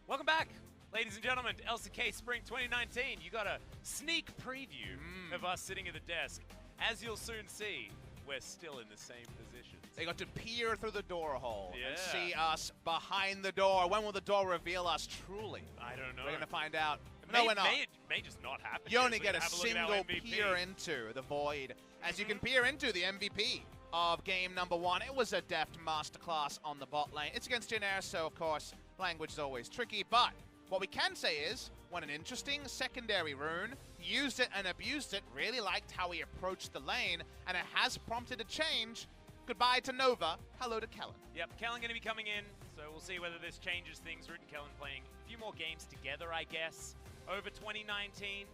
Welcome back, ladies and gentlemen, to LCK Spring 2019. You got a sneak preview of us sitting at the desk. As you'll soon see, we're still in the same positions. They got to peer through the door hole and Yeah. see us behind the door. When will the door reveal us truly? I don't know. We're going to find out. May, No, we're not. may just not happen. You only So get a have look at our single MVP. peer into the void. As you can peer into the MVP of game number 1. It was a Deft masterclass on the bot lane. It's against Jin Air, so of course, language is always tricky. But what we can say is, what an interesting secondary rune. Used it and abused it. Really liked how he approached the lane, and it has prompted a change. Goodbye to Nova. Hello to Kellen. Yep, Kellen going to be coming in, so we'll see whether this changes things. Root and Kellen playing a few more games together, I guess, over 2019.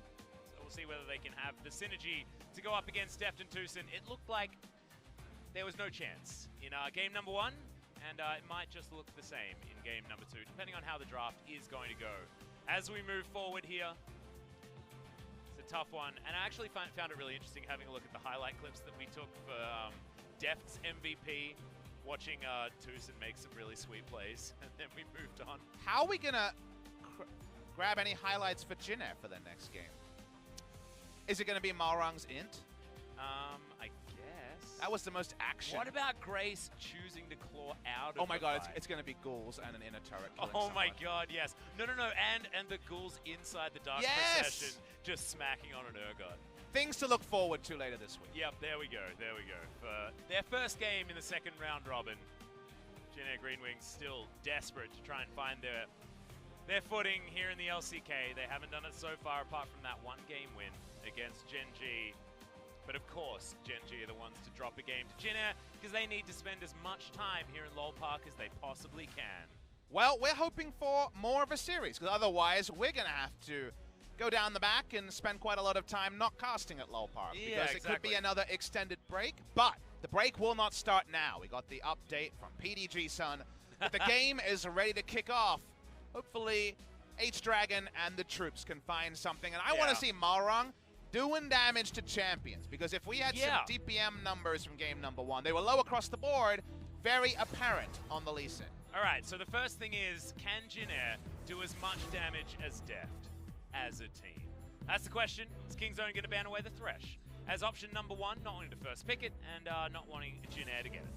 So we'll see whether they can have the synergy to go up against Deft and TusiN. It looked like there was no chance in game number 1, and it might just look the same in game number 2, depending on how the draft is going to go. As we move forward here, it's a tough one, and I actually found it really interesting having a look at the highlight clips that we took for Deft's MVP, watching TusiN make some really sweet plays, and then we moved on. How are we going to grab any highlights for Jin Air for the next game? Is it going to be Malrang's int? I guess. That was the most action. What about Grace choosing to claw out of Oh my the god, fight? it's going to be ghouls and an inner turret killing Oh my someone. god, yes. No, and the ghouls inside the Dark Yes! Procession just smacking on an Urgot. Things to look forward to later this week. Yep, there we go. For their first game in the second round robin, Jin Air GreenWings still desperate to try and find their footing here in the LCK. They haven't done it so far apart from that one game win against Gen G. But of course, Gen G are the ones to drop a game to Jin Air because they need to spend as much time here in LoL Park as they possibly can. Well, we're hoping for more of a series, because otherwise we're going to have to go down the back and spend quite a lot of time not casting at LoL Park. Yeah, because it could exactly. be another extended break, but the break will not start now. We got the update from PDG Sun that the game is ready to kick off. Hopefully, H-Dragon and the troops can find something. And I want to see Malrang doing damage to champions, because if we had some DPM numbers from game number 1, they were low across the board, very apparent on the Lee Sin. Alright, so the first thing is, can Jin Air do as much damage as Deft as a team? That's the question. Is Kingzone going to ban away the Thresh? As option number 1, not wanting to first pick it, and not wanting Jin Air to get it.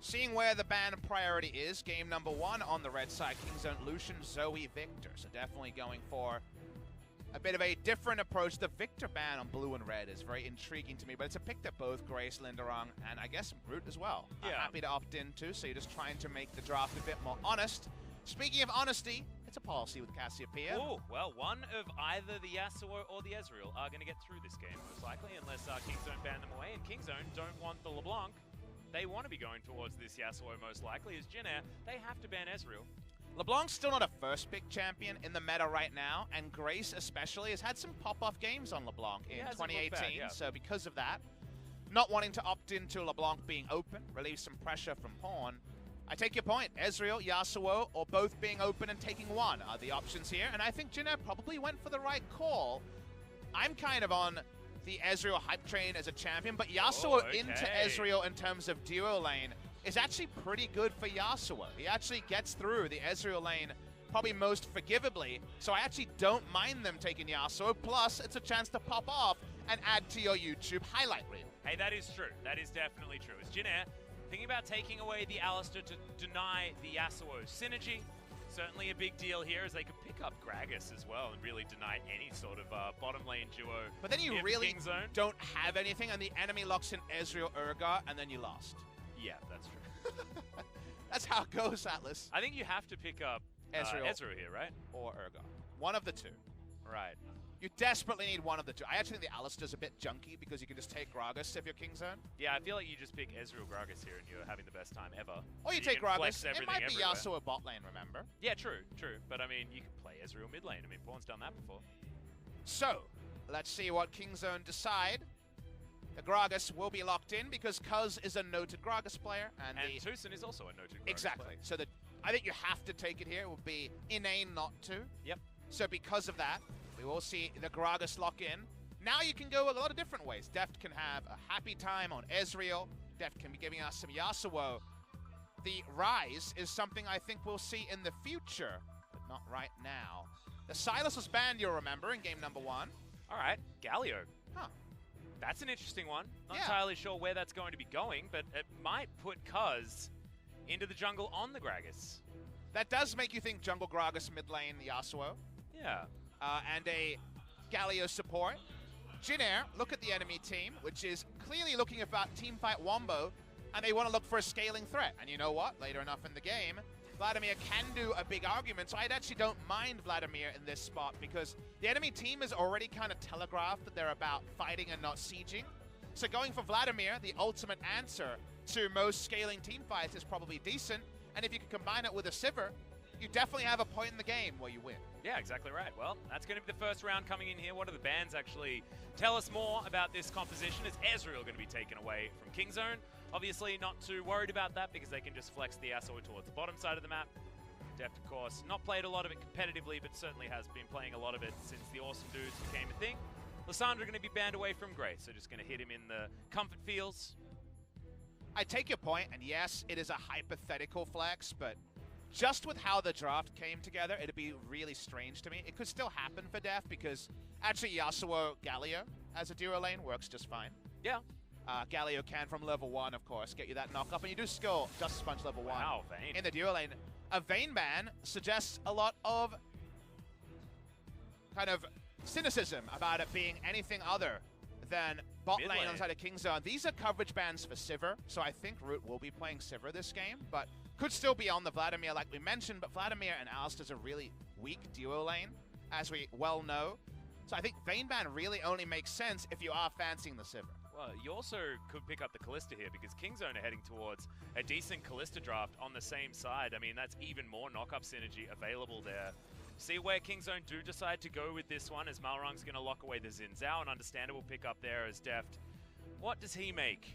Seeing where the ban priority is, game number 1 on the red side, Kingzone, Lucian, Zoe, Victor. So definitely going for a bit of a different approach. The Victor ban on blue and red is very intriguing to me, but it's a pick that both Grace, Lindarang, and I guess Root as well are happy to opt into, so you're just trying to make the draft a bit more honest. Speaking of honesty, it's a policy with Cassiopeia. Oh, well, one of either the Yasuo or the Ezreal are going to get through this game, most likely, unless Kingzone ban them away, and Kingzone don't want the LeBlanc. They want to be going towards this Yasuo, most likely. As Jin Air, they have to ban Ezreal. LeBlanc's still not a first-pick champion in the meta right now, and Grace especially has had some pop-off games on LeBlanc in 2018, so because of that, not wanting to opt into LeBlanc being open, relieve some pressure from Horn. I take your point. Ezreal, Yasuo, or both being open and taking one are the options here, and I think Jin Air probably went for the right call. I'm kind of on the Ezreal hype train as a champion, but Yasuo into Ezreal in terms of duo lane is actually pretty good for Yasuo. He actually gets through the Ezreal lane probably most forgivably, so I actually don't mind them taking Yasuo, plus it's a chance to pop off and add to your YouTube highlight reel. Hey, that is true. That is definitely true. As Jin Air thinking about taking away the Alistar to deny the Yasuo synergy, certainly a big deal here as they could pick up Gragas as well and really deny any sort of bottom lane duo. But then you really don't have anything, and the enemy locks in Ezreal Urgot, and then you lost. Yeah, that's true. That's how it goes, Atlas. I think you have to pick up Ezreal here, right? Or Urgot. One of the two. Right. You desperately need one of the two. I actually think the Alistar's a bit junky because you can just take Gragas if you're Kingzone. Yeah, I feel like you just pick Ezreal Gragas here and you're having the best time ever. Or you take Gragas. It might be Yasuo bot lane, remember? Yeah, true. But I mean, you can play Ezreal mid lane. I mean, Pawn's done that before. So, let's see what Kingzone decide. The Gragas will be locked in because Cuzz is a noted Gragas player. And TusiN is also a noted Gragas player. So I think you have to take it here. It would be inane not to. Yep. So because of that, we will see the Gragas lock in. Now you can go a lot of different ways. Deft can have a happy time on Ezreal. Deft can be giving us some Yasuo. the rise is something I think we'll see in the future, but not right now. The Silas was banned, you'll remember, in game number 1. All right, Galio. Huh. That's an interesting one. Not entirely sure where that's going to be going, but it might put Cuzz into the jungle on the Gragas. That does make you think jungle Gragas mid lane Yasuo. Yeah. And a Galio support. Jin Air, look at the enemy team, which is clearly looking at teamfight Wombo, and they want to look for a scaling threat. And you know what? Later enough in the game, Vladimir can do a big argument, so I actually don't mind Vladimir in this spot because the enemy team has already kind of telegraphed that they're about fighting and not sieging. So going for Vladimir, the ultimate answer to most scaling team fights, is probably decent. And if you can combine it with a Sivir, you definitely have a point in the game where you win. Yeah, exactly right. Well, that's going to be the first round coming in here. What do the bans actually tell us more about this composition? Is Ezreal going to be taken away from Kingzone? Obviously not too worried about that because they can just flex the Yasuo towards the bottom side of the map. Deft, of course, not played a lot of it competitively, but certainly has been playing a lot of it since the Awesome Dudes became a thing. Lissandra going to be banned away from Grace, so just going to hit him in the comfort feels. I take your point, and yes, it is a hypothetical flex, but just with how the draft came together, it'd be really strange to me. It could still happen for Deft because actually Yasuo Galio as a duo lane works just fine. Yeah. Galio can from level 1, of course, get you that knock up, and you do skill Justice Punch level 1 Vayne. in the duo lane. A Vayne ban suggests a lot of kind of cynicism about it being anything other than bot lane on the side of Kingzone. These are coverage bans for Sivir, so I think Root will be playing Sivir this game, but could still be on the Vladimir like we mentioned, but Vladimir and Alistair's a really weak duo lane, as we well know. So I think Vayne ban really only makes sense if you are fancying the Sivir. Well, you also could pick up the Kalista here because Kingzone are heading towards a decent Kalista draft on the same side. I mean, that's even more knock-up synergy available there. See where Kingzone do decide to go with this one as Malrang's going to lock away the Xin Zhao, an understandable pickup there as Deft. What does he make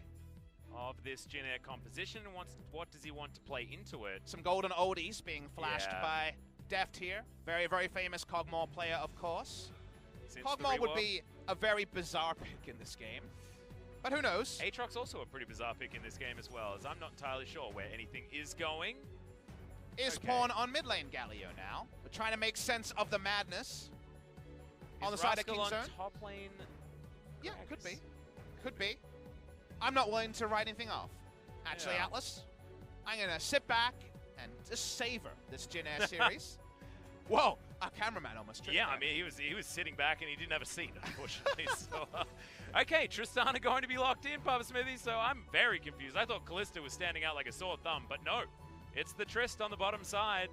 of this Jin Air composition and what does he want to play into it? Some golden oldies being flashed by Deft here. Very, very famous Kog'Maw player, of course. Kog'Maw would be a very bizarre pick in this game. But who knows? Aatrox's also a pretty bizarre pick in this game as well, as I'm not entirely sure where anything is going. Is Pawn on mid lane Galio now. We're trying to make sense of the madness on the side of Kingzone. On top lane? Yeah, could be. Could be. I'm not willing to write anything off. Actually, Atlas, I'm going to sit back and just savor this Jin Air series. Whoa, our cameraman almost tripped. Yeah, I mean, he was sitting back and he didn't have a seat, unfortunately. So, okay, Tristana going to be locked in, Papa Smithy, so I'm very confused. I thought Kalista was standing out like a sore thumb, but no. It's the Trist on the bottom side.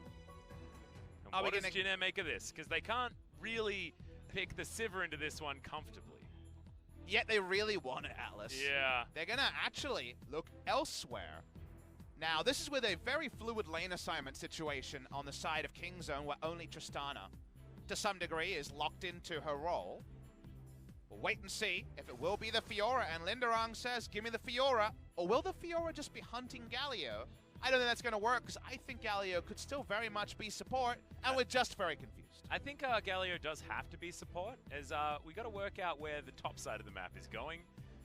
And what does Jin Air make of this? Because they can't really pick the Sivir into this one comfortably. Yet they really want it, Atlas. Yeah. They're going to actually look elsewhere. Now, this is with a very fluid lane assignment situation on the side of Kingzone where only Tristana, to some degree, is locked into her role. We'll wait and see if it will be the Fiora, and Lindarang says, give me the Fiora, or will the Fiora just be hunting Galio? I don't think that's going to work, because I think Galio could still very much be support, and we're just very confused. I think Galio does have to be support, as we got to work out where the top side of the map is going,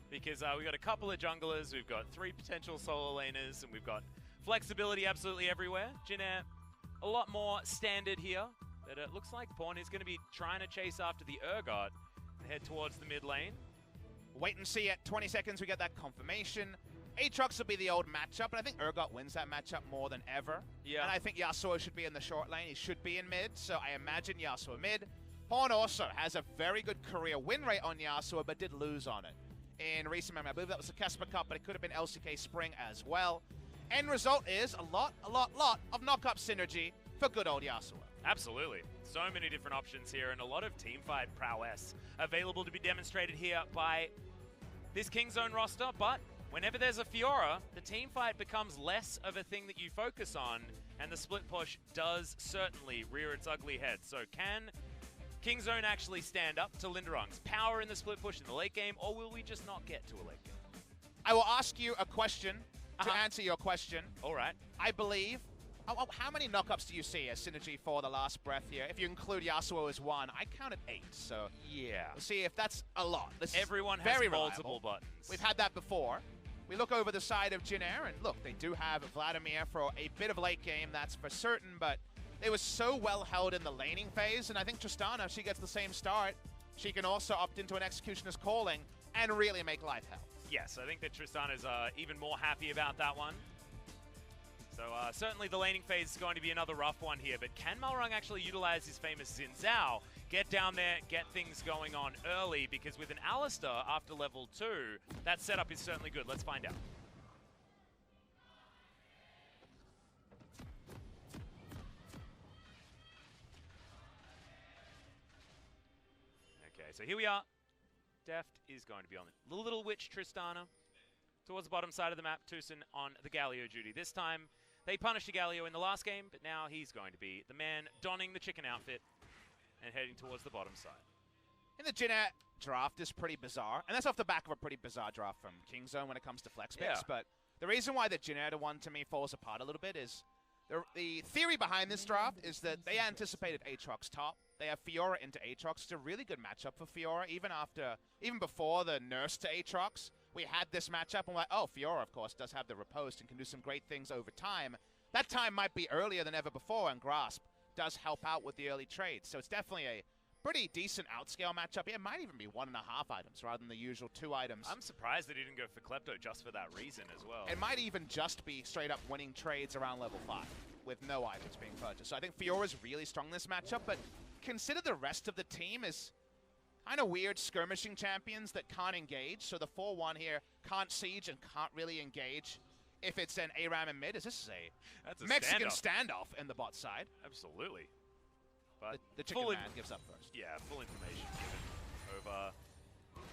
because we got a couple of junglers, we've got 3 potential solo laners, and we've got flexibility absolutely everywhere. Jin Air, a lot more standard here, but it looks like Pawn is going to be trying to chase after the Urgot and head towards the mid lane. Wait and see. At 20 seconds, we get that confirmation. Aatrox will be the old matchup, but I think Urgot wins that matchup more than ever. Yeah. And I think Yasuo should be in the short lane. He should be in mid, so I imagine Yasuo mid. Pawn also has a very good career win rate on Yasuo, but did lose on it in recent memory. I believe that was the Kesper Cup, but it could have been LCK Spring as well. End result is a lot of knock-up synergy for good old Yasuo. Absolutely. So many different options here, and a lot of teamfight prowess available to be demonstrated here by this Kingzone roster, but whenever there's a Fiora, the teamfight becomes less of a thing that you focus on, and the split push does certainly rear its ugly head. So can Kingzone actually stand up to Lindarang's power in the split push in the late game, or will we just not get to a late game? I will ask you a question to answer your question. All right. I believe... how many knockups do you see as synergy for the last breath here? If you include Yasuo as 1, I counted 8, so... Yeah. We'll see if that's a lot. This Everyone is has very multiple reliable. buttons. We've had that before. we look over the side of Jin Air, and look, they do have Vladimir for a bit of late game, that's for certain, but they were so well held in the laning phase, and I think Tristana, she gets the same start. She can also opt into an Executioner's Calling and really make life hell. Yes, I think that Tristana's even more happy about that one. So certainly the laning phase is going to be another rough one here, but can Malrang actually utilize his famous Xin Zhao, get down there, get things going on early, because with an Alistar after level 2, that setup is certainly good. Let's find out. Okay, so here we are. Deft is going to be on the Little Witch Tristana. Towards the bottom side of the map, TusiN on the Galio duty. This time, they punished the Galio in the last game, but now he's going to be the man donning the chicken outfit and heading towards the bottom side. And the Jin Air draft is pretty bizarre, and that's off the back of a pretty bizarre draft from Kingzone when it comes to flex picks, but the reason why the Jin Air one to me falls apart a little bit is the theory behind this draft is that they anticipated Aatrox top. They have Fiora into Aatrox. It's a really good matchup for Fiora, even before the nerfs to Aatrox. We had this matchup, and we're like, oh, Fiora, of course, does have the riposte and can do some great things over time. That time might be earlier than ever before, and Grasp does help out with the early trades. So it's definitely a pretty decent outscale matchup. It might even be 1.5 items rather than the usual 2 items. I'm surprised that he didn't go for Klepto just for that reason as well. It might even just be straight up winning trades around level 5 with no items being purchased. So I think Fiora's really strong in this matchup, but consider the rest of the team is kind of weird skirmishing champions that can't engage. So the 4-1 here can't siege and can't really engage. If it's an ARAM in mid, this is a Mexican standoff in the bot side. Absolutely. But the chicken man gives up first. Yeah, full information given over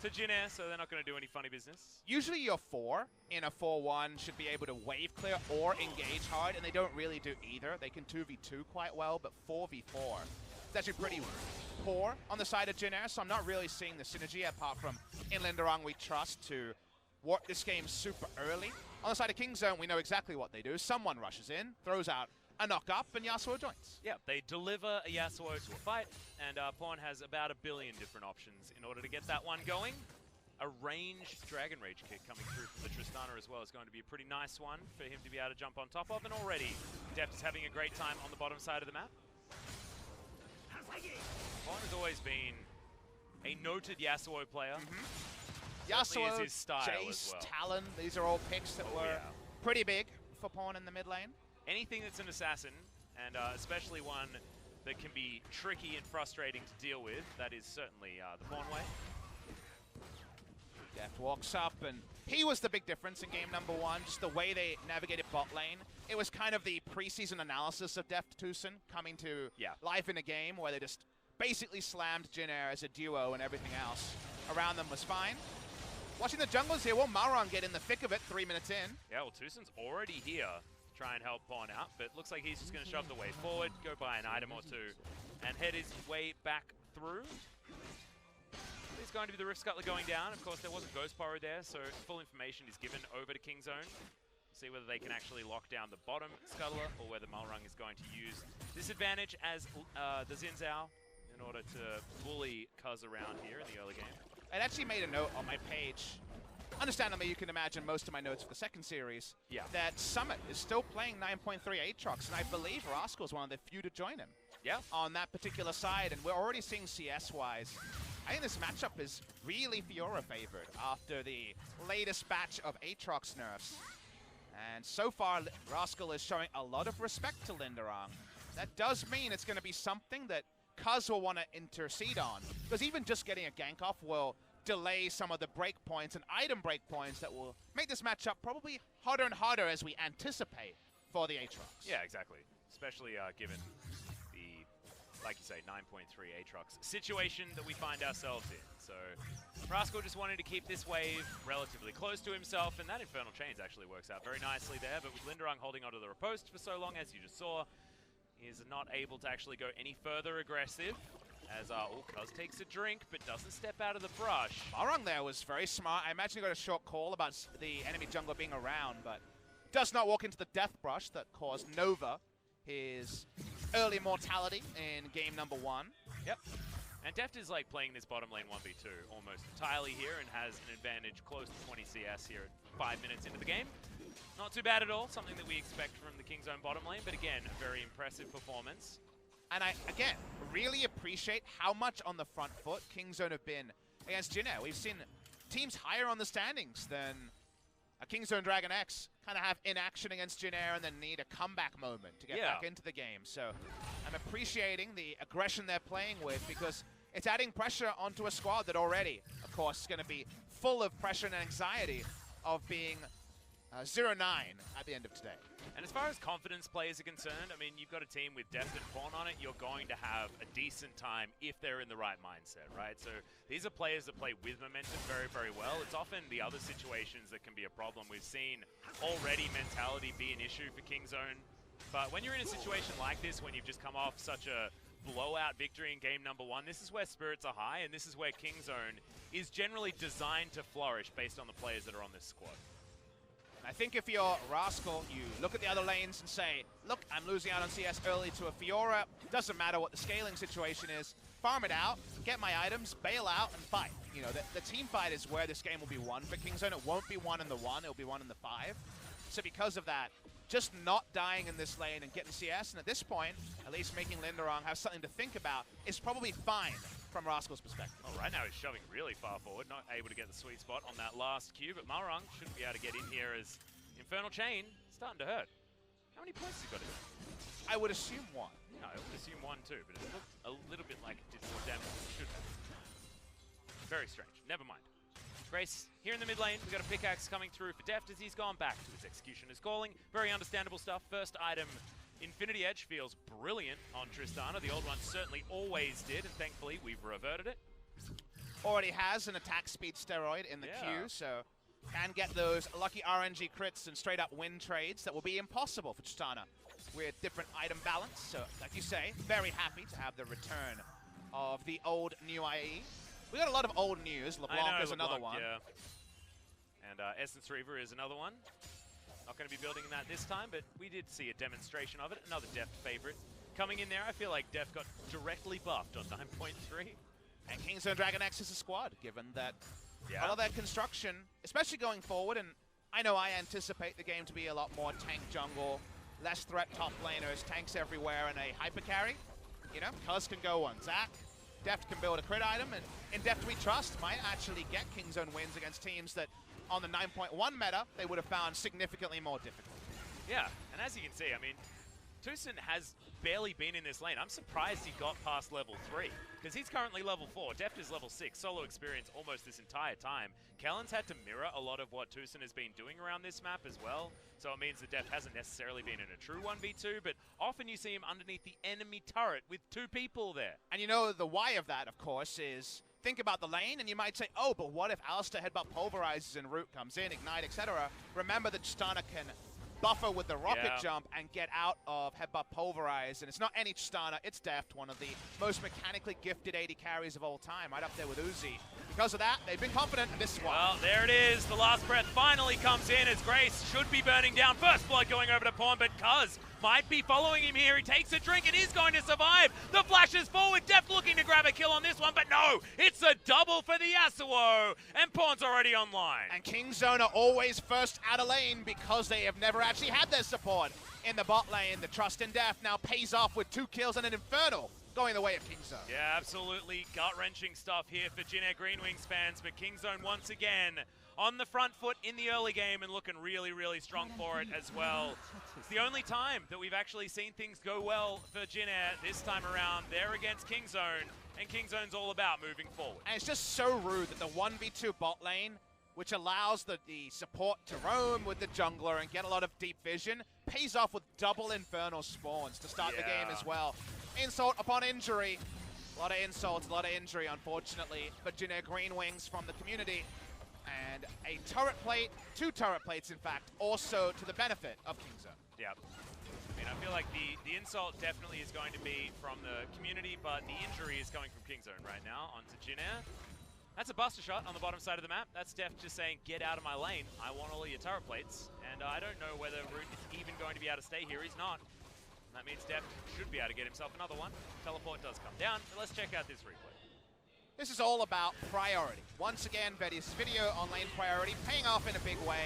to Jin Air, so they're not going to do any funny business. Usually your 4 in a 4-1 should be able to wave clear or engage hard, and they don't really do either. They can 2v2 quite well, but 4v4 is actually pretty poor on the side of Jin Air, so I'm not really seeing the synergy apart from in Lindarang we trust to work this game super early. On the side of Kingzone, we know exactly what they do. Someone rushes in, throws out a knock-up, and Yasuo joins. Yeah, they deliver a Yasuo to a fight, and Pawn has about 1 billion different options in order to get that one going. A ranged Dragon Rage kick coming through from the Tristana as well is going to be a pretty nice one for him to be able to jump on top of, and already Deft is having a great time on the bottom side of the map. Pawn has always been a noted Yasuo player. Yasuo, is his style Jace, as well. Talon, these are all picks that were pretty big for Pawn in the mid lane. Anything that's an assassin, and especially one that can be tricky and frustrating to deal with, that is certainly the Pawn way. Deft walks up, and he was the big difference in game number 1, just the way they navigated bot lane. It was kind of the preseason analysis of Deft TusiN coming to life in a game where they just basically slammed Jin Air as a duo and everything else around them was fine. Watching the junglers here, will Malrang get in the thick of it 3 minutes in? Yeah, well, TusiN's already here to try and help Pawn out, but looks like he's just going to shove the way forward, go buy an item or two, and head his way back through. There's going to be the Rift Scuttler going down. Of course, there was a Ghost Borrow there, so full information is given over to Kingzone. See whether they can actually lock down the bottom Scuttler, or whether Malrang is going to use this advantage as the Xin Zhao in order to bully Cuzz around here in the early game. I actually made a note on my page. Understandably, you can imagine most of my notes for the second series. That Summit is still playing 9.3 Aatrox, and I believe Rascal is one of the few to join him. On that particular side, and we're already seeing CS-wise. I think this matchup is really Fiora favored after the latest batch of Aatrox nerfs. And so far, Rascal is showing a lot of respect to Lindarang. That does mean it's going to be something that Cuzz will want to intercede on, because even just getting a gank off will delay some of the breakpoints and item breakpoints that will make this matchup probably harder and harder as we anticipate for the Aatrox. Yeah, exactly. Especially given the, like you say, 9.3 Aatrox situation that we find ourselves in. So Rascal just wanted to keep this wave relatively close to himself, and that Infernal Chains actually works out very nicely there, but with Lindarang holding onto the riposte for so long, as you just saw, he is not able to actually go any further aggressive, as Cuzz takes a drink, but doesn't step out of the brush. Malrang there was very smart. I imagine he got a short call about the enemy jungler being around, but does not walk into the death brush that caused Nova his early mortality in game number 1. And Deft is like playing this bottom lane 1v2 almost entirely here, and has an advantage close to 20 CS here 5 minutes into the game. Not too bad at all, something that we expect from the Kingzone bottom lane, but again, a very impressive performance. And I, again, really appreciate how much on the front foot Kingzone have been against Jin Air. We've seen teams higher on the standings than a Kingzone DragonX kind of have inaction against Jin Air and then need a comeback moment to get back into the game. So I'm appreciating the aggression they're playing with because it's adding pressure onto a squad that already, of course, is going to be full of pressure and anxiety of being 0-9 at the end of today. And as far as confidence players are concerned, I mean, you've got a team with Deft and Pawn on it, you're going to have a decent time if they're in the right mindset, right? So these are players that play with momentum very, very well. It's often the other situations that can be a problem. We've seen already mentality be an issue for Kingzone. But when you're in a situation like this, when you've just come off such a blowout victory in game number 1, this is where spirits are high, and this is where Kingzone is generally designed to flourish based on the players that are on this squad. I think if you're Rascal, you look at the other lanes and say, look, I'm losing out on CS early to a Fiora. Doesn't matter what the scaling situation is. Farm it out, get my items, bail out, and fight. You know, the team fight is where this game will be won for Kingzone. It won't be won in the 1, it'll be won in the 5. So because of that, just not dying in this lane and getting CS, and at this point, at least making Lindarang have something to think about, is probably fine from Rascal's perspective. Well, right now he's shoving really far forward, not able to get the sweet spot on that last Q, but Malrang shouldn't be able to get in here as Infernal Chain starting to hurt. How many points has he got in? I would assume 1. Yeah, I would assume 1 too, but it looked a little bit like it did more damage than it should have. Very strange. Never mind. Grace, here in the mid lane, we've got a pickaxe coming through for Deft as he's gone back to his Executioner's Calling. Very understandable stuff. First item, Infinity Edge, feels brilliant on Tristana. The old one certainly always did, and thankfully we've reverted it. Already has an attack speed steroid in the queue, so can get those lucky RNG crits and straight up win trades that will be impossible for Tristana with different item balance. So, like you say, very happy to have the return of the old new IE. We got a lot of old news. LeBlanc is another one. Yeah. And Essence Reaver is another one. Not going to be building that this time, but we did see a demonstration of it. Another Deft favorite coming in there. I feel like Deft got directly buffed on 9.3. And Kingzone DragonX is a squad, given that a lot of their construction, especially going forward, and I know I anticipate the game to be a lot more tank jungle, less threat top laners, tanks everywhere, and a hyper carry. You know, Cuzz can go on Zach. Deft can build a crit item, and in Deft we trust might actually get Kingzone wins against teams that on the 9.1 meta they would have found significantly more difficult. Yeah, and as you can see, I mean, TusiN has barely been in this lane. I'm surprised he got past level 3, because he's currently level 4. Deft is level 6, solo experience almost this entire time. Kellen's had to mirror a lot of what TusiN has been doing around this map as well, so it means that Deft hasn't necessarily been in a true 1v2, but often you see him underneath the enemy turret with 2 people there. And you know the why of that, of course, is think about the lane, and you might say, oh, but what if Alistair Headbutt pulverizes and Root comes in, Ignite, etc.? Remember that Tristana can buffer with the rocket jump and get out of Headbutt Pulverize, and it's not any Tristana, it's Deft, one of the most mechanically gifted AD carries of all time, right up there with Uzi. Because of that, they've been confident, and this is why. Well, there it is. The last breath finally comes in as Grace should be burning down. First blood going over to Pawn, but Cuzz might be following him here. He takes a drink and is going to survive. The flash is forward. Deft looking to grab a kill on this one, but no, it's a double for the Yasuo, and Pawn's already online. And Kingzone are always first out of lane because they have never actually had their support in the bot lane. The trust in Deft now pays off with 2 kills and an Infernal going the way of Kingzone. Yeah, absolutely gut-wrenching stuff here for Jin Air GreenWings fans, but Kingzone once again on the front foot in the early game and looking really, really strong for it as well. It's the only time that we've actually seen things go well for Jin Air this time around. They're against Kingzone, and Kingzone's all about moving forward. And it's just so rude that the 1v2 bot lane, which allows the support to roam with the jungler and get a lot of deep vision, pays off with double Infernal spawns to start the game as well. Insult upon injury. A lot of insults, a lot of injury, unfortunately, for Jin Air GreenWings from the community. And a turret plate, 2 turret plates, in fact, also to the benefit of Kingzone. Yeah. I mean, I feel like the insult definitely is going to be from the community, but the injury is coming from Kingzone right now onto Jin Air. That's a buster shot on the bottom side of the map. That's Deft just saying, get out of my lane. I want all of your turret plates. And I don't know whether Root is even going to be able to stay here. He's not. And that means Deft should be able to get himself another one. Teleport does come down. But let's check out this replay. This is all about priority. Once again, Vedius' video on lane priority paying off in a big way.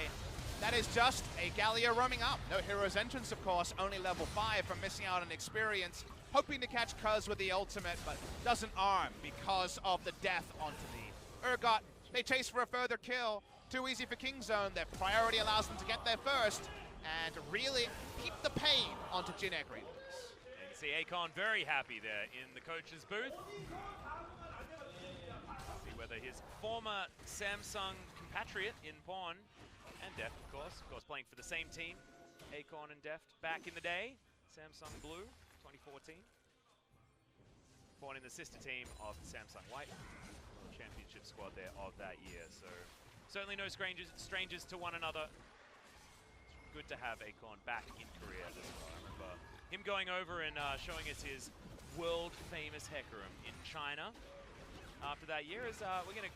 That is just a Gallia roaming up. No Hero's Entrance, of course, only level 5 from missing out on experience. Hoping to catch Cuzz with the ultimate, but doesn't arm because of the death onto the Urgot. They chase for a further kill. Too easy for Kingzone. Their priority allows them to get there first and really keep the pain onto Jin Air GreenWings. You can see Akon very happy there in the coach's booth. See whether his former Samsung compatriot in Pawn, and Deft, of course playing for the same team, Akon and Deft back in the day, Samsung Blue, 2014. Pawn in the sister team of Samsung White, championship squad there of that year. So certainly no strangers to one another. Good to have Akon back in Korea as well. I remember him going over and showing us his world-famous Hecarim in China. After that year, we're going to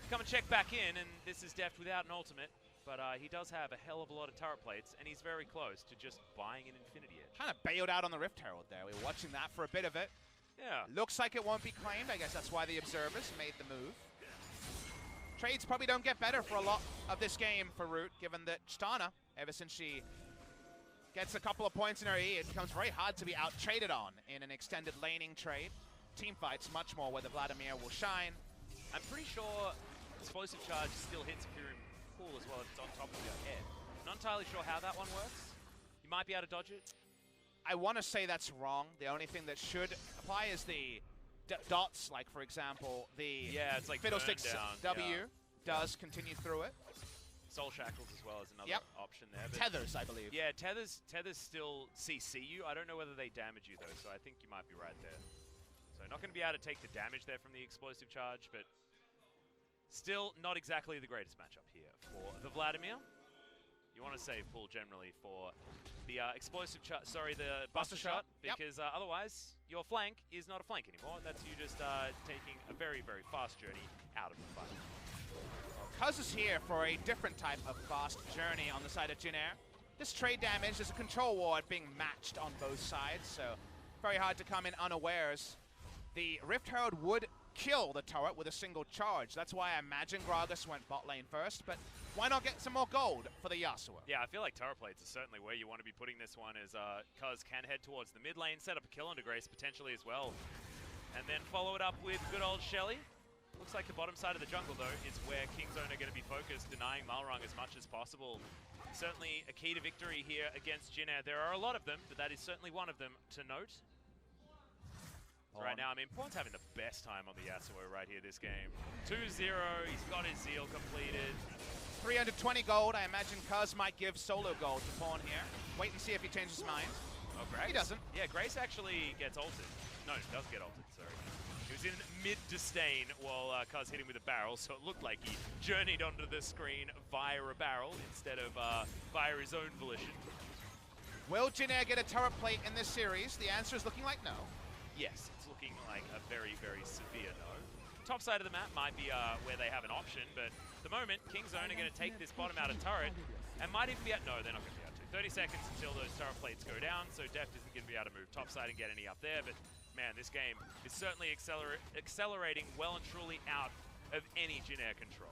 come and check back in, and this is Deft without an ultimate, but he does have a hell of a lot of turret plates, and he's very close to just buying an Infinity Edge. Kind of bailed out on the Rift Herald there. We were watching that for a bit of it. Yeah. Looks like it won't be claimed. I guess that's why the observers made the move. Trades probably don't get better for a lot of this game for Root, given that Chitana, ever since she gets a couple of points in her E, it becomes very hard to be out-traded on in an extended laning trade. Team fights much more whether Vladimir will shine. I'm pretty sure Explosive Charge still hits if you're in pool as well if it's on top of your head. Not entirely sure how that one works. You might be able to dodge it. I want to say that's wrong. The only thing that should apply is the dots, like for example, the it's like Fiddlesticks W yeah. does continue through it. Soul Shackles as well as another option there. But Tethers, I believe. Yeah, Tethers still CC you. I don't know whether they damage you though, so I think you might be right there. So not going to be able to take the damage there from the Explosive Charge, but still not exactly the greatest matchup here for the Vladimir. You want to save pool generally for the Explosive Charge, sorry, the Buster Shot, because otherwise your flank is not a flank anymore. That's you just taking a very, very fast journey out of the fight. Cuzz is here for a different type of fast journey on the side of Jin Air. This trade damage, there's a control ward being matched on both sides, so very hard to come in unawares. The Rift Herald would kill the turret with a single charge. That's why I imagine Gragas went bot lane first, but why not get some more gold for the Yasuo? Yeah, I feel like turret plates are certainly where you want to be putting this one, as Cuzz can head towards the mid lane, set up a kill onto Grace potentially as well, and then follow it up with good old Shelly. Looks like the bottom side of the jungle, though, is where Kingzone are going to be focused, denying Malrang as much as possible. Certainly a key to victory here against Jin Air. There are a lot of them, but that is certainly one of them to note. So right now, I mean, Pawn's having the best time on the Yasuo right here this game. 2-0, he's got his Zeal completed. 320 gold. I imagine Cuzz might give solo gold to Pawn here. Wait and see if he changes his mind. Oh, Grace? He doesn't. Yeah, Grace actually gets ulted. No, he does get ulted, sorry. He was in mid-disdain while Cuzz hit him with a barrel, so it looked like he journeyed onto the screen via a barrel instead of via his own volition. Will Jin Air get a turret plate in this series? The answer is looking like no. Yes, it's looking like a very, very severe no. Top side of the map might be where they have an option, but at the moment, Kingzone are going to take this bottom out of turret, and might even be out. No, they're not going to be able to. 30 seconds until those turret plates go down, so Deft isn't going to be able to move topside and get any up there, but man, this game is certainly accelerating well and truly out of any Jin Air control.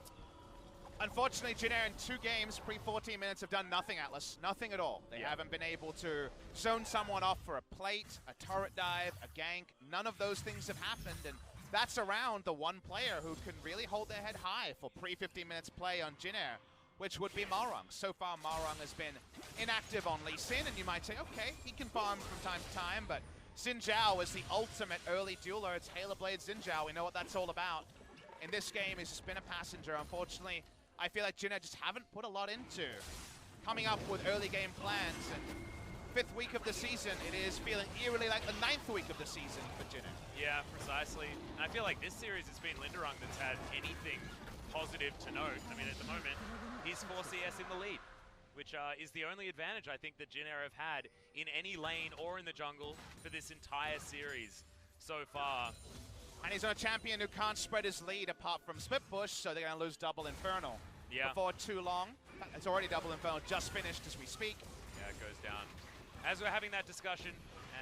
Unfortunately, Jin Air in 2 games, pre-14 minutes, have done nothing, Atlas. Nothing at all. They haven't been able to zone someone off for a plate, a turret dive, a gank. None of those things have happened, and that's around the one player who can really hold their head high for pre-15 minutes play on Jin Air, which would be Malrang. So far, Malrang has been inactive on Lee Sin, and you might say, okay, he can farm from time to time, but Xin Zhao is the ultimate early dueler. It's Halo Blade Xin Zhao. We know what that's all about. In this game, he's just been a passenger. Unfortunately, I feel like Jin Air just haven't put a lot into coming up with early game plans. And 5th week of the season, it is feeling eerily like the 9th week of the season for Jin Air. Yeah, precisely. And I feel like this series has been Lindarang that's had anything positive to note. I mean, at the moment, he's 4 CS in the lead, which is the only advantage I think that Jin Air have had in any lane or in the jungle for this entire series so far. And he's on a champion who can't spread his lead apart from Split Push, so they're going to lose Double Infernal before too long. It's already Double Infernal, just finished as we speak. Yeah, it goes down. As we're having that discussion,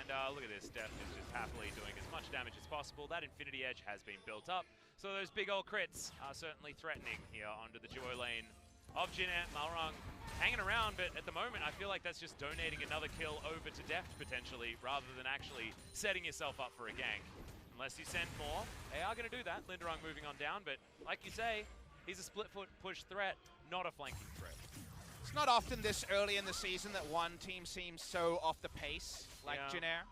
And look at this, Deft is just happily doing as much damage as possible. That Infinity Edge has been built up, so those big old crits are certainly threatening here onto the duo lane of Jin Air. Malrang hanging around, but at the moment I feel like that's just donating another kill over to Deft potentially, rather than actually setting yourself up for a gank. Unless you send more, they are going to do that. Lindarang moving on down, but like you say, he's a split foot push threat, not a flanking threat. It's not often this early in the season that one team seems so off the pace like Jin Air.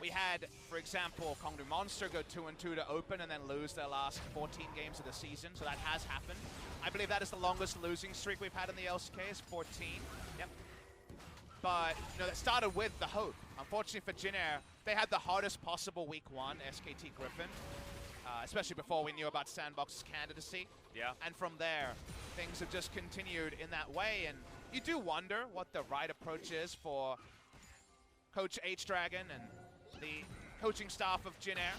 We had, for example, Kongdu Monster go 2-2 to open and then lose their last 14 games of the season, so that has happened. I believe that is the longest losing streak we've had in the LCK, is 14. Yep. But, you know, that started with the hope. Unfortunately for Jin Air, they had the hardest possible week 1, SKT Griffin, especially before we knew about Sandbox's candidacy. Yeah. And from there, things have just continued in that way, and you do wonder what the right approach is for Coach H-Dragon and the coaching staff of Jin Air.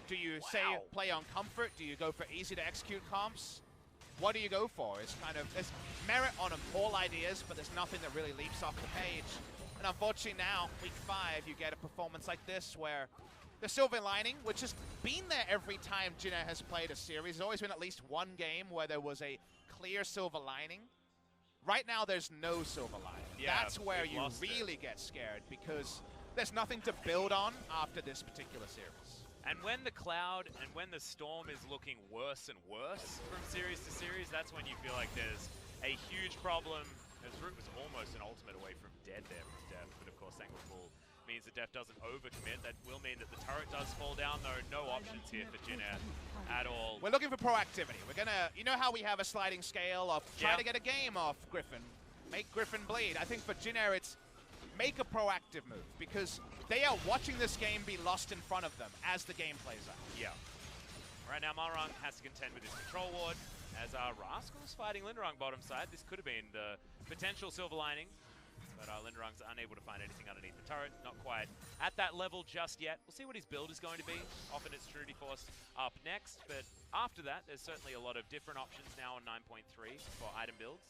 Do you say play on comfort? Do you go for easy to execute comps? What do you go for? It's kind of, there's merit on all ideas, but there's nothing that really leaps off the page. And unfortunately now, week 5, you get a performance like this where the silver lining, which has been there every time Jin Air has played a series, there's always been at least one game where there was a clear silver lining. Right now, there's no silver lining. Yeah, that's where you really get scared, because there's nothing to build on after this particular series. And when the cloud and when the storm is looking worse and worse from series to series, that's when you feel like there's a huge problem. His root was almost an ultimate away from dead there from Deft, but of course Sanguine Bull means that Deft doesn't overcommit. That will mean that the turret does fall down, though. No options here for Jin Air at all. We're looking for proactivity. We're gonna, you know how we have a sliding scale of trying to get a game off Griffin, make Griffin bleed. I think for Jin Air, it's make a proactive move, because they are watching this game be lost in front of them as the game plays out. Yeah. Right now, Malrang has to contend with his control ward, as Rascal's fighting Lindarang bottom side. This could have been the potential silver lining, but Lindarang's unable to find anything underneath the turret. Not quite at that level just yet. We'll see what his build is going to be. Often it's Trudy Force up next, but after that, there's certainly a lot of different options now on 9.3 for item builds.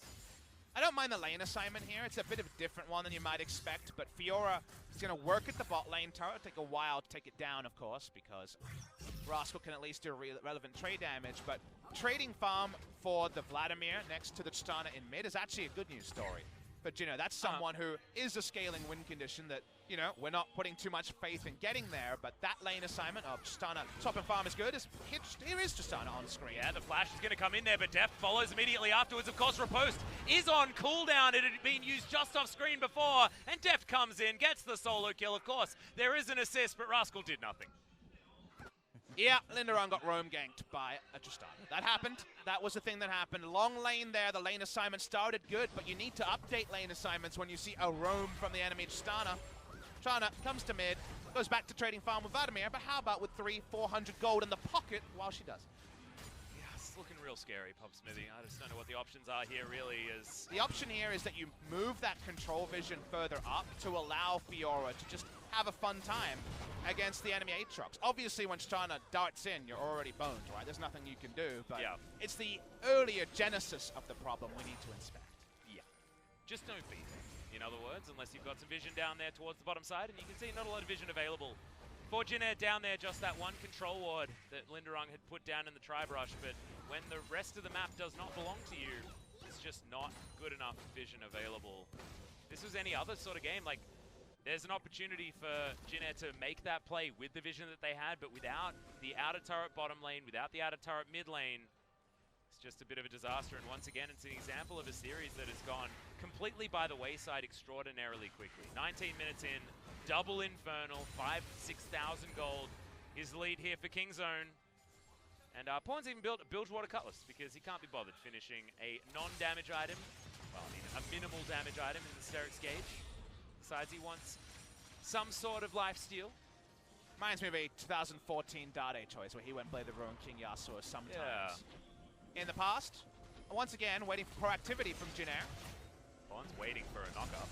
I don't mind the lane assignment here. It's a bit of a different one than you might expect, but Fiora is going to work at the bot lane turret. Take a while to take it down, of course, because Rascal can at least do relevant trade damage, but trading farm for the Vladimir next to the Tristana in mid is actually a good news story. But, you know, that's someone who is a scaling win condition that, you know, we're not putting too much faith in getting there, but that lane assignment of Tristana top and farm is good. Here is Tristana on screen. Yeah, the flash is going to come in there, but Deft follows immediately afterwards. Of course, Riposte is on cooldown. It had been used just off screen before, and Deft comes in, gets the solo kill. Of course, there is an assist, but Rascal did nothing. Yeah, Lindarang got roam ganked by a Tristana. That happened. That was the thing that happened. Long lane there. The lane assignment started good, but you need to update lane assignments when you see a roam from the enemy Tristana. Tristana comes to mid, goes back to trading farm with Vladimir, but how about with 300-400 gold in the pocket while she does? Yeah, it's looking real scary, Pop Smithy. I just don't know what the options are here, really. The option here is that you move that control vision further up to allow Fiora to just have a fun time against the enemy Aatrox. Obviously, when Tristana darts in, you're already boned, right? There's nothing you can do, but it's the earlier genesis of the problem we need to inspect. Yeah. Just don't beat it, in other words, unless you've got some vision down there towards the bottom side, and you can see not a lot of vision available for Jin Air down there, just that one control ward that Lindarang had put down in the tri-brush, but when the rest of the map does not belong to you, it's just not good enough vision available. If this was any other sort of game, like, there's an opportunity for Jin Air to make that play with the vision that they had, but without the outer turret bottom lane, without the outer turret mid lane, it's just a bit of a disaster. And once again, it's an example of a series that has gone completely by the wayside extraordinarily quickly. 19 minutes in, double Infernal, 5,000-6,000 gold. His lead here for Kingzone. And Pawn's even built a Bilgewater Cutlass because he can't be bothered finishing a non-damage item. Well, I mean, a minimal damage item in the Sterix gauge. Besides, he wants some sort of lifesteal. Reminds me of a 2014 Dade choice where he went and played the Rowan King Yasuo sometimes. In the past, once again, waiting for proactivity from Jin Air. Bond's waiting for a knockup.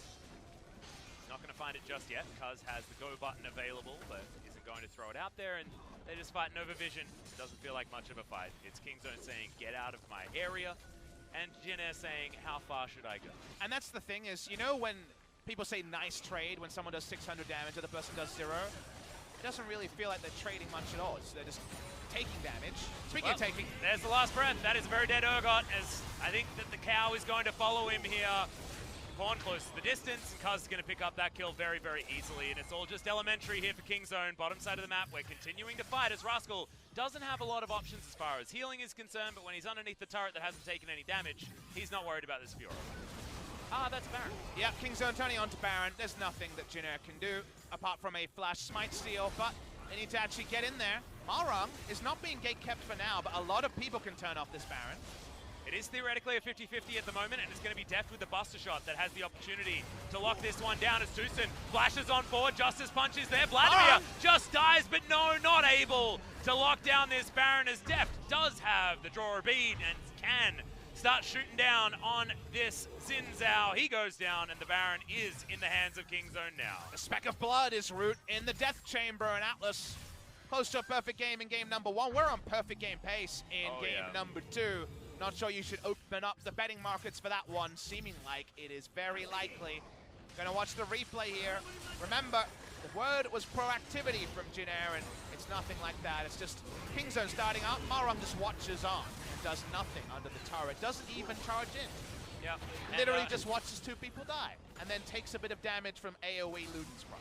He's not going to find it just yet. Cuzz has the go button available, but isn't going to throw it out there, and they're just fighting over vision. It doesn't feel like much of a fight. It's Kingzone saying, get out of my area, and Jin Air saying, how far should I go? And that's the thing is, you know, when people say nice trade when someone does 600 damage and the person does 0. It doesn't really feel like they're trading much at all. They're just taking damage. Speaking of taking... There's the last breath. That is a very dead Urgot, as I think that the cow is going to follow him here. Pawn close to the distance, and Cuzz is going to pick up that kill very, very easily. And it's all just elementary here for Kingzone. Bottom side of the map, we're continuing to fight as Rascal doesn't have a lot of options as far as healing is concerned, but when he's underneath the turret that hasn't taken any damage, he's not worried about this Fiora. Ah, that's Baron. Yeah, Kingzone turning on to Baron. There's nothing that Jin Air can do, apart from a flash smite steal, but they need to actually get in there. Malrang is not being gate-kept for now, but a lot of people can turn off this Baron. It is theoretically a 50-50 at the moment, and it's going to be Deft with the Buster Shot that has the opportunity to lock this one down as TusiN flashes on forward. Justice punches there. Vladimir just dies, but no, not able to lock down this Baron as Deft does have the drawer bead and can start shooting down on this Xin Zhao. He goes down, and the Baron is in the hands of Kingzone now. A speck of blood is Root in the Death Chamber, and Atlas close to a perfect game in game number 1. We're on perfect game pace in game number 2. Not sure you should open up the betting markets for that one, seeming like it is very likely. Gonna watch the replay here. Remember, the word was proactivity from Jin Air, and it's nothing like that. It's just Kingzone starting out. Malrang just watches on and does nothing under the turret. Doesn't even charge in. Yeah. Literally just watches 2 people die, and then takes a bit of damage from AoE Ludensprung.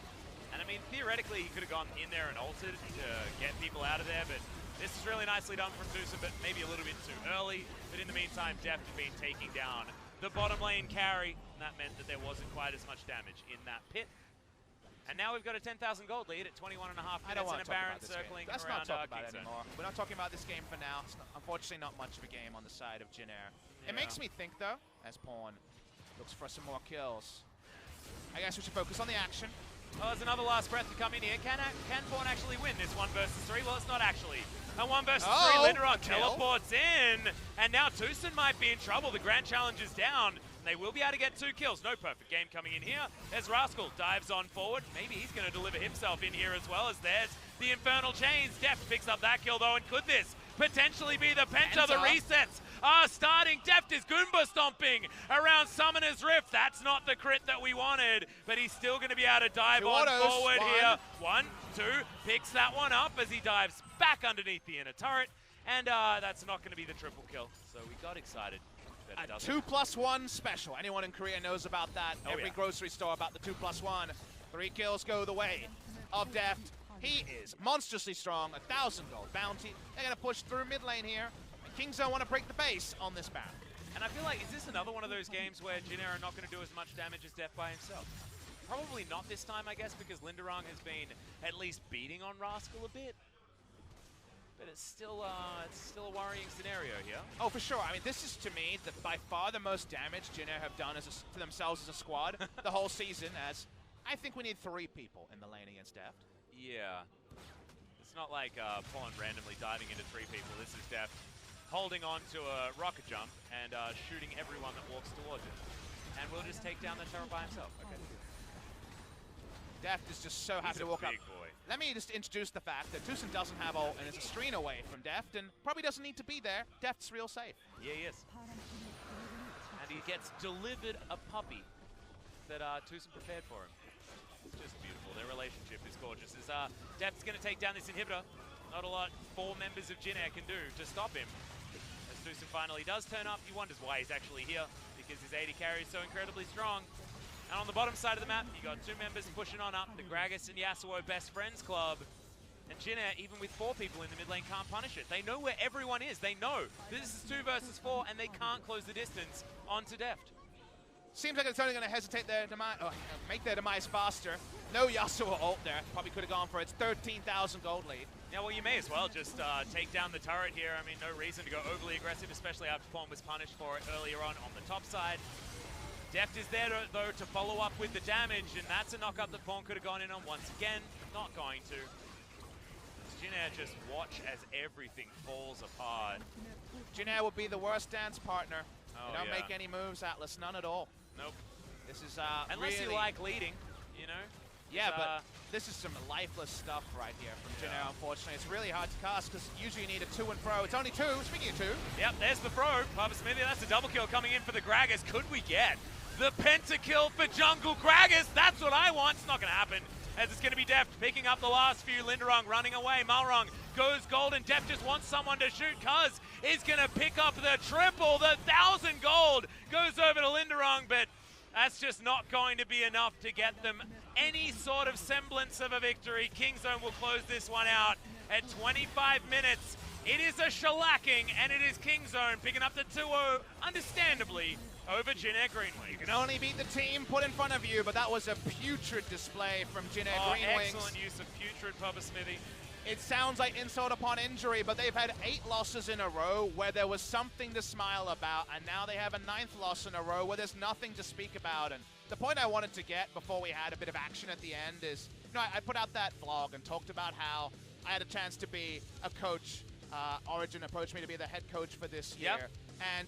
And I mean, theoretically, he could have gone in there and ulted to get people out of there, but this is really nicely done from TusiN, but maybe a little bit too early. But in the meantime, Deft has been taking down the bottom lane carry, and that meant that there wasn't quite as much damage in that pit. And now we've got a 10,000 gold lead at 21.5 minutes, and a Baron circling Let's around not talk about it Kingzone. anymore. We're not talking about this game for now. It's not, unfortunately not much of a game on the side of Jin Air. Yeah. It makes me think, though, as Pawn looks for some more kills. I guess we should focus on the action. Oh, there's another last breath to come in here. Can Pawn actually win this 1 versus 3? Well, it's not actually. A 1 versus 3, Lindarang teleports in, and now TusiN might be in trouble. The Grand Challenge is down. They will be able to get 2 kills. No perfect game coming in here. There's Rascal, dives on forward. Maybe he's going to deliver himself in here as well, as there's the Infernal Chains. Deft picks up that kill, though, and could this potentially be the Penta? The resets are starting. Deft is Goomba stomping around Summoner's Rift. That's not the crit that we wanted, but he's still going to be able to dive on forward here. 1, 2, picks that one up as he dives back underneath the inner turret, and that's not going to be the triple kill. So we got excited. A 2+1 special. Anyone in Korea knows about that. Every grocery store about the 2+1. 3 kills go the way of Deft. He is monstrously strong. 1,000 gold bounty. They're going to push through mid lane here. And Kingzone want to break the base on this Baron. And I feel like, is this another one of those games where Jin Air are not going to do as much damage as Deft by himself? Probably not this time, I guess, because Lindarang has been at least beating on Rascal a bit. But it's still a worrying scenario here. Oh, for sure. I mean, this is, to me, by far the most damage Jin Air have done to themselves as a squad the whole season, as I think we need 3 people in the lane against Deft. Yeah. It's not like Pawn randomly diving into 3 people. This is Deft holding on to a rocket jump and shooting everyone that walks towards it. And we'll just take down the turret by himself. Okay. Deft is just so happy to walk up. Boy. Let me just introduce the fact that TusiN doesn't have ult and is a screen away from Deft and probably doesn't need to be there. Deft's real safe. Yeah, he is. And he gets delivered a puppy that TusiN prepared for him. It's just beautiful. Their relationship is gorgeous. As Deft's going to take down this inhibitor. Not a lot 4 members of Jin Air can do to stop him. As TusiN finally does turn up, he wonders why he's actually here, because his AD carry is so incredibly strong. And on the bottom side of the map, you got 2 members pushing on up, the Gragas and Yasuo Best Friends Club. And Jin Air, even with 4 people in the mid lane, can't punish it. They know where everyone is. They know this is 2 versus 4, and they can't close the distance onto Deft. Seems like it's only going to hesitate their demise, make their demise faster. No Yasuo ult there. Probably could have gone for its 13,000 gold lead. Yeah, well, you may as well just take down the turret here. I mean, no reason to go overly aggressive, especially after Pawn was punished for it earlier on the top side. Deft is there, though, to follow up with the damage, and that's a knockup that Pawn could have gone in on once again. Not going to. Jin Air just watch as everything falls apart. Jin Air will be the worst dance partner. Oh, they don't make any moves, Atlas, none at all. Nope. This is unless really... you like leading, you know? Yeah, but this is some lifeless stuff right here from Jin Air, unfortunately. It's really hard to cast because usually you need a 2 and fro. It's only 2. Speaking of 2. Yep, there's the throw. Papa Smithy, that's a double kill coming in for the Gragas. Could we get The pentakill for Jungle Gragas. That's what I want. It's not going to happen, as it's going to be Deft picking up the last few. Lindarang running away. Malrang goes golden. Deft just wants someone to shoot. Cuzz is going to pick up the triple. The 1,000 gold goes over to Lindarang, but that's just not going to be enough to get them any sort of semblance of a victory. Kingzone will close this one out at 25 minutes. It is a shellacking, and it is Kingzone picking up the 2-0, understandably, over Jin Air GreenWings. You can only beat the team put in front of you, but that was a putrid display from Jin Air GreenWings. Excellent use of putrid, Papa Smithy. It sounds like insult upon injury, but they've had 8 losses in a row where there was something to smile about, and now they have a 9th loss in a row where there's nothing to speak about. And the point I wanted to get before we had a bit of action at the end is, you know, I put out that vlog and talked about how I had a chance to be a coach. Origin approached me to be the head coach for this year. Yep. And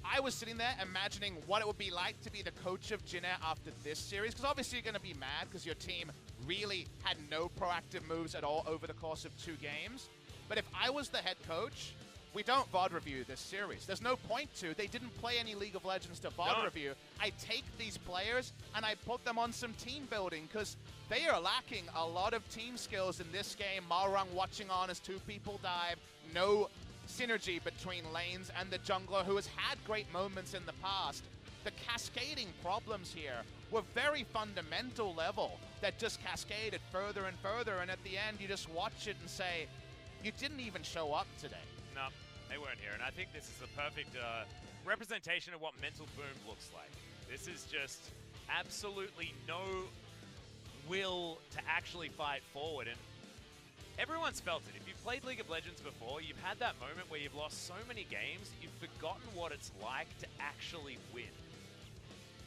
I was sitting there imagining what it would be like to be the coach of Jin Air after this series, because obviously you're going to be mad because your team really had no proactive moves at all over the course of 2 games. But if I was the head coach, we don't VOD review this series. There's no point to. They didn't play any League of Legends to VOD review. I take these players and I put them on some team building because they are lacking a lot of team skills in this game. Malrang watching on as 2 people dive. No synergy between lanes and the jungler, who has had great moments in the past. The cascading problems here were very fundamental level that just cascaded further and further, and at the end you just watch it and say, you didn't even show up today. No, they weren't here, and I think this is the perfect representation of what Mental Boom looks like. This is just absolutely no will to actually fight forward, and everyone's felt it. If you've played League of Legends before, you've had that moment where you've lost so many games, you've forgotten what it's like to actually win.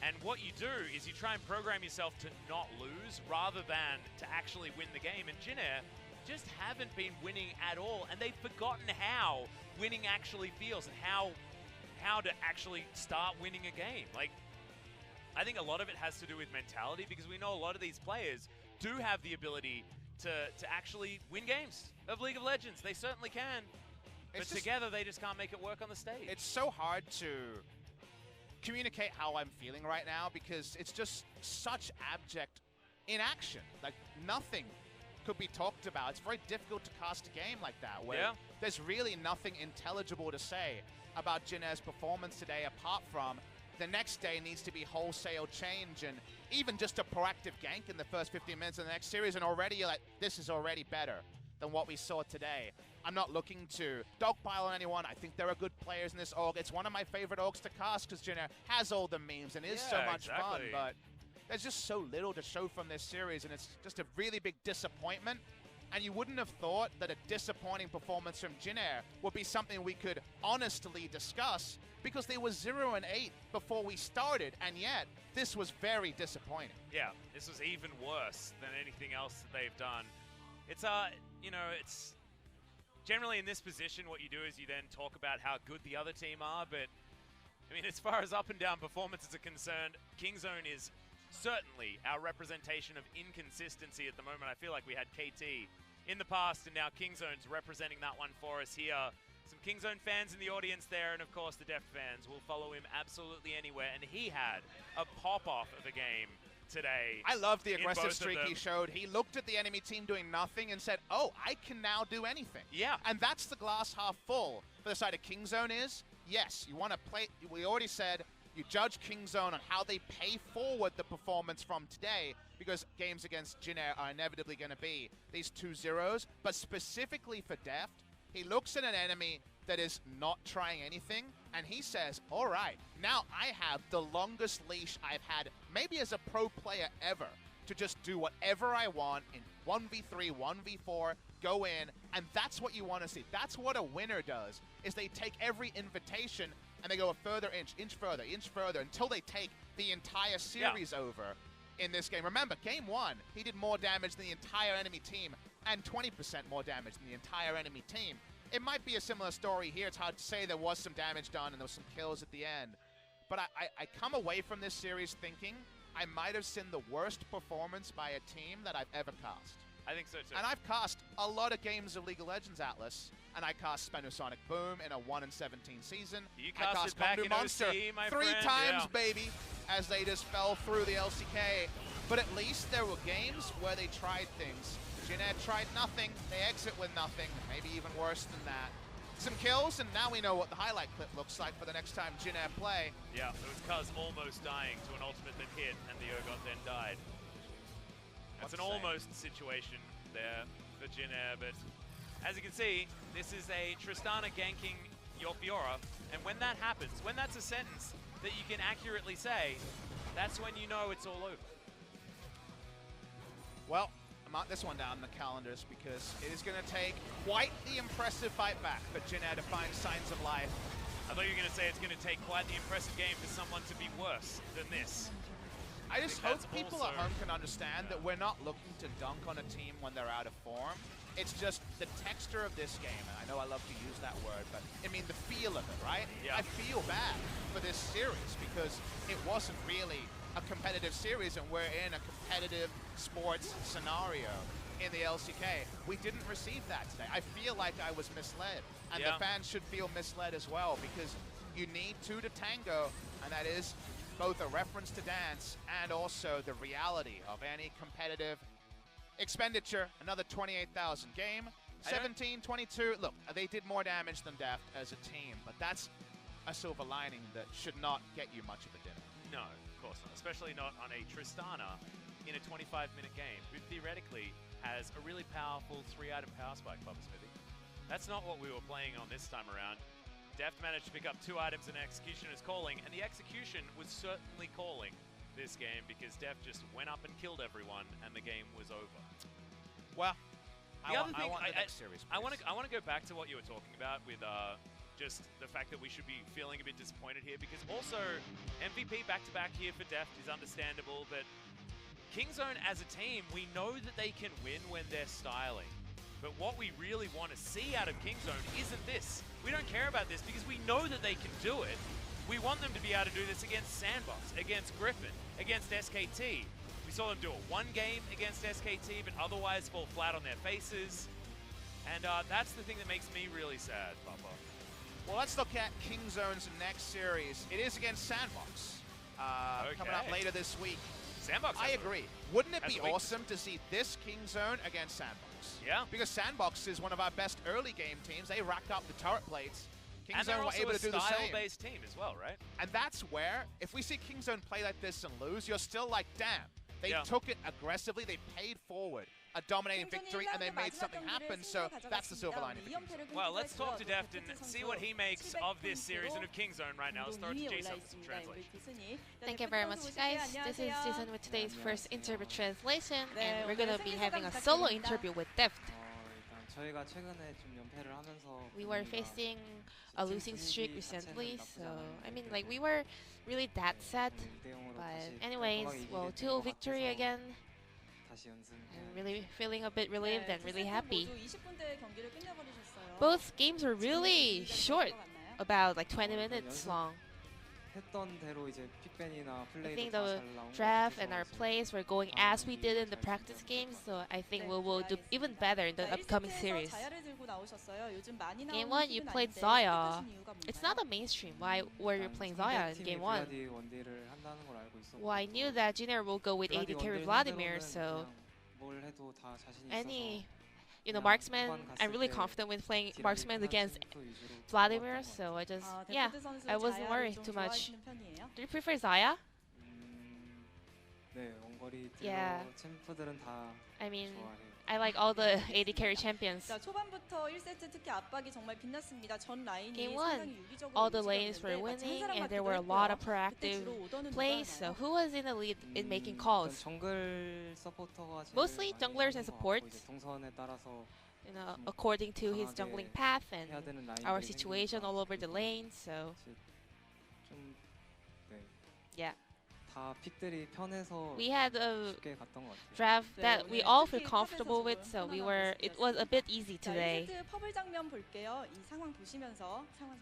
And what you do is you try and program yourself to not lose rather than to actually win the game. And Jin Air just haven't been winning at all, and they've forgotten how winning actually feels and how to actually start winning a game. Like, I think a lot of it has to do with mentality, because we know a lot of these players do have the ability to actually win games of League of Legends. They certainly can. But together, they just can't make it work on the stage. It's so hard to communicate how I'm feeling right now, because it's just such abject inaction. Like, nothing could be talked about. It's very difficult to cast a game like that, where there's really nothing intelligible to say about Jin Air's performance today, apart from the next day needs to be wholesale change, and even just a proactive gank in the first 15 minutes of the next series, and already you're like, this is already better than what we saw today. I'm not looking to dogpile on anyone. I think there are good players in this org. It's one of my favorite orgs to cast because Jin Air has all the memes and is so much fun, but there's just so little to show from this series, and it's just a really big disappointment. And you wouldn't have thought that a disappointing performance from Jin Air would be something we could honestly discuss, because they were 0-8 before we started, and yet this was very disappointing. Yeah, this was even worse than anything else that they've done. It's, you know, it's generally in this position, what you do is you then talk about how good the other team are, but I mean, as far as up and down performances are concerned, Kingzone is certainly our representation of inconsistency at the moment. I feel like we had KT in the past, and now Kingzone's representing that one for us here. Some Kingzone fans in the audience there, and of course the Deft fans will follow him absolutely anywhere, and he had a pop-off of a game today. I love the aggressive streak he showed. He looked at the enemy team doing nothing and said, oh, I can now do anything. Yeah. And that's the glass half full. For the side of Kingzone is, yes, you want to play, we already said, you judge Kingzone on how they pay forward the performance from today, because games against Jin Air are inevitably going to be these 2-0s. But specifically for Deft, he looks at an enemy that is not trying anything, and he says, all right, now I have the longest leash I've had, maybe as a pro player ever, to just do whatever I want in 1v3, 1v4, go in, and that's what you want to see. That's what a winner does, is they take every invitation and they go a further inch further, until they take the entire series over in this game. Remember, game 1, he did more damage than the entire enemy team, and 20% more damage than the entire enemy team. It might be a similar story here. It's hard to say. There was some damage done and there was some kills at the end. But I come away from this series thinking I might have seen the worst performance by a team that I've ever cast. I think so too. And I've cast a lot of games of League of Legends Atlas, and I cast Spenusonic Boom in a 1-in-17 season. You I cast back in Monster OC, my three friend, times, baby, as they just fell through the LCK. But at least there were games where they tried things. Jin Air tried nothing, they exit with nothing, maybe even worse than that. Some kills, and now we know what the highlight clip looks like for the next time Jin Air play. Yeah, it was Cuzz almost dying to an ultimate that hit, and the Urgot then died. That's an almost situation there for Jin Air, but as you can see, this is a Tristana ganking your Fiora, and when that happens, when that's a sentence that you can accurately say, that's when you know it's all over. Well, I mark this one down in the calendars because it is going to take quite the impressive fight back for Jin Air to find signs of life. I thought you were going to say it's going to take quite the impressive game for someone to be worse than this. I just hope people at home can understand that we're not looking to dunk on a team when they're out of form. It's just the texture of this game, and I know I love to use that word, but I mean the feel of it, right? Yeah. I feel bad for this series because it wasn't really a competitive series, and we're in a competitive sports scenario in the LCK. We didn't receive that today. I feel like I was misled, and the fans should feel misled as well, because you need two to tango, and that is both a reference to dance and also the reality of any competitive expenditure. Another 28,000 game, 17-22. Look, they did more damage than Deft as a team, but that's a silver lining that should not get you much of a dinner. No, of course not. Especially not on a Tristana in a 25-minute game, who theoretically has a really powerful 3-item power spike, Bubba Smithy. That's not what we were playing on this time around. Deft managed to pick up 2 items and execution is calling, and the execution was certainly calling this game because Deft just went up and killed everyone, and the game was over. Well, I want the next series. I want to go back to what you were talking about with just the fact that we should be feeling a bit disappointed here, because also MVP back-to-back here for Deft is understandable, but Kingzone as a team, we know that they can win when they're styling. But what we really want to see out of Kingzone isn't this. We don't care about this because we know that they can do it. We want them to be able to do this against Sandbox, against Griffin, against SKT. We saw them do it one game against SKT, but otherwise fall flat on their faces. And that's the thing that makes me really sad, Papa. Well, let's look at Kingzone's next series. It is against Sandbox, coming up later this week. Sandbox. I agree. Wouldn't it be awesome to see this Kingzone against Sandbox? Yeah. Because Sandbox is one of our best early game teams. They racked up the turret plates. Kingzone were able to do the same. And they're also a style-based team as well, right? And that's where, if we see Kingzone play like this and lose, you're still like, damn. They took it aggressively. They paid forward a dominating victory, and they made something happen. So that's the silver lining for Kingzone. Well, let's talk to Deft and see what he makes of this series and of Kingzone right now. Let's throw it to Jason for some translation. Thank you very much, guys. This is Jason with today's first interview translation, and we're going to be having a solo interview with Deft. We were facing a losing streak recently, so I mean, like, we were really that sad. But anyways, well, 2-0 victory again. I'm really feeling a bit relieved and really happy. Both games were really short, about like 20 minutes long. I think the draft and our plays were going as we did in the practice games, so I think we will do even better in the upcoming series. Game 1, you played Xayah. It's not a mainstream. Why were you playing Xayah in Game 1? Well, I knew that Jin Air will go with AD carry Vladimir, so any marksman, I'm really confident with playing marksman against Vladimir, so I wasn't worried too much. Do you prefer Xayah? Yeah. I mean, I like all the AD carry champions. Game 1, all the lanes were winning, and there were a lot of proactive plays, so who was in the lead in making calls? Mostly junglers and supports, according to his jungling path and our situation all over the lane, so yeah. We had a draft that we all feel comfortable with, so it was a bit easy today.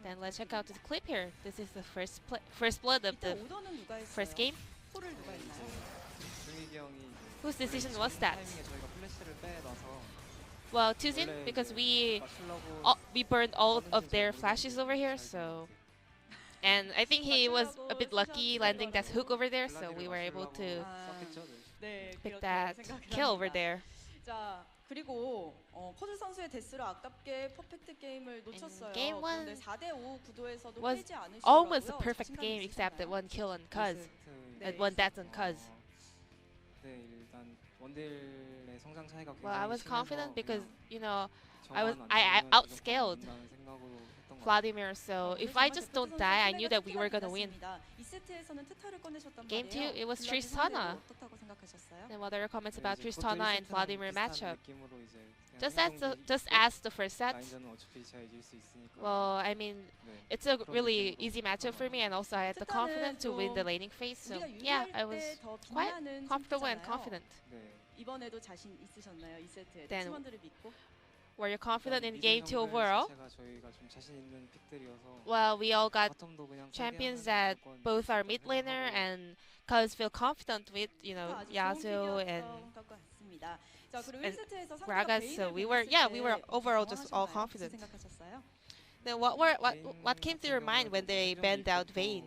Then let's check out this clip here. This is the first blood of the first game. Whose decision was that? Well, TusiN, because we burned all of their flashes over here, so... And I think he was a bit lucky landing that hook over there, so we were able to pick that kill over there. 그리고 커즈 선수의 데스로 아깝게 퍼펙트 게임을 놓쳤어요. Game 1 4대5 구도에서도 was 깨지 않으시더라고요. almost a perfect game except that one kill on Cuzz. And one death on Cuzz. Well, I was confident because, you know, I outscaled Vladimir, so if I just don't die, I knew that we were gonna win. Game 2, it was Tristana. And what are your comments about Tristana and Vladimir matchup? Just ask the first set. Well, I mean, it's a really easy matchup for me, and also I had the confidence to win the laning phase. So yeah, I was quite comfortable and confident. Then, were you confident in game 2 overall? Well, we all got champions that both are mid laner and Cuzz feel confident with, you know, Yasuo and Gragas. So we were overall just all confident. Then what came to your mind when they banned out Vayne?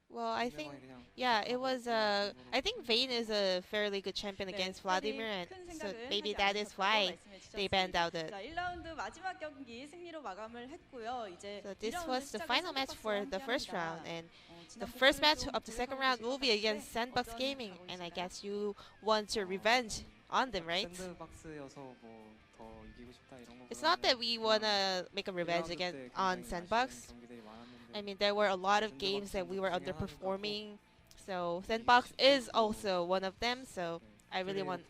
Well, I think, yeah, it was, I think Vayne is a fairly good champion against Vladimir, and so maybe that is why they banned out it. So this was the final match for the first round, and the first match of the second round will be against Sandbox Gaming, and I guess you want your revenge on them, right? It's not that we want to make a revenge again on Sandbox. I mean, there were a lot of games that we were underperforming, so Sandbox is also one of them, so I really want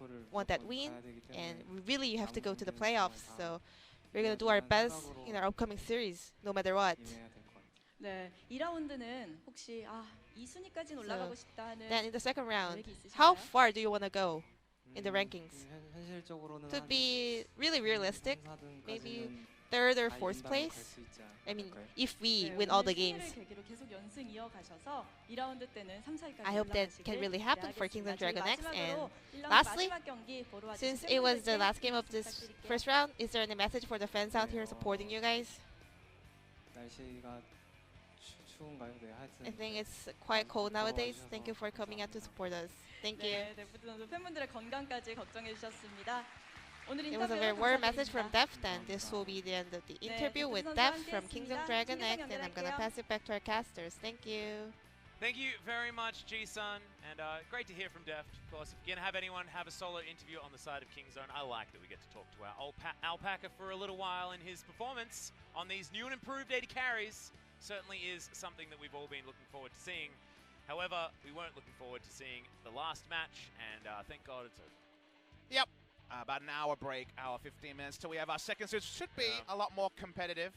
that win, and we really have to go to the playoffs, so we're going to do our best in our upcoming series, no matter what. 네, 2라운드는 혹시 2순위까지 올라가고 싶다는 Then in the second round, how far do you want to go in the rankings? To be really realistic, maybe third or fourth place. I mean, if we win all the games. I hope that can really happen for Kingdom DragonX. And lastly, since it was the last game of this first round, is there any message for the fans out here supporting you guys? I think it's quite cold nowadays. Thank you for coming out to support us. Thank you. It was a very warm message from Deft, and this will be the end of the interview with Deft from Kingdom DragonX, and I'm going to pass it back to our casters. Thank you. Thank you very much, G-Sun, and great to hear from Deft. Of course, if you're going to have anyone have a solo interview on the side of Kingzone, I like that we get to talk to our old alpaca for a little while, and his performance on these new and improved 80 carries certainly is something that we've all been looking forward to seeing. However, we weren't looking forward to seeing the last match, and thank God it's over. Yep. About an hour break, hour 15 minutes till we have our second series. Should be a lot more competitive.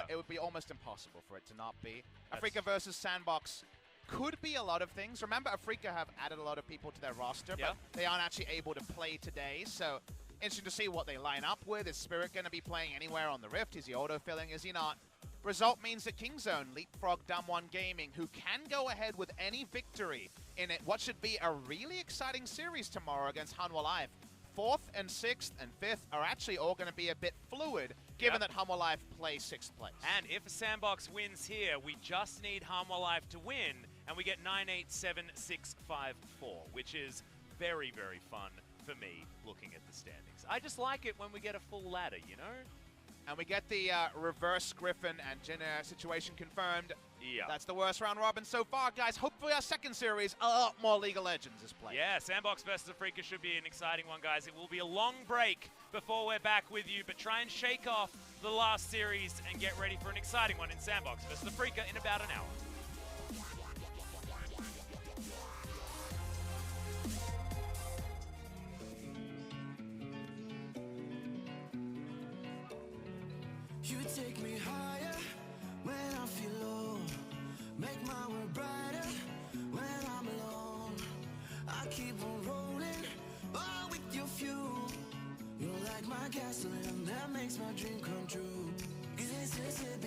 It would be almost impossible for it to not be. FLICKR versus Sandbox could be a lot of things. Remember, FLICKR have added a lot of people to their roster, but they aren't actually able to play today. So interesting to see what they line up with. Is Spirit going to be playing anywhere on the Rift? Is he auto-filling? Is he not? Result means that Kingzone leapfrog Damwon Gaming, who can go ahead with any victory in it. What should be a really exciting series tomorrow against Hanwha Life. 4th and 6th and 5th are actually all going to be a bit fluid, given that Hanwha Life plays 6th place. And if Sandbox wins here, we just need Hanwha Life to win, and we get 9-8-7-6-5-4, which is very, very fun for me looking at the standings. I just like it when we get a full ladder, you know? And we get the reverse Griffin and Jin Air situation confirmed. Yeah. That's the worst round robin so far, guys. Hopefully our second series, a lot more League of Legends is played. Yeah, Sandbox versus FLICKR should be an exciting one, guys. It will be a long break before we're back with you, but try and shake off the last series and get ready for an exciting one in Sandbox versus FLICKR in about an hour. You take me higher when I feel low. Make my world brighter when I'm alone. I keep on rolling, all with your fuel. You're like my gasoline that makes my dream come true. This is it.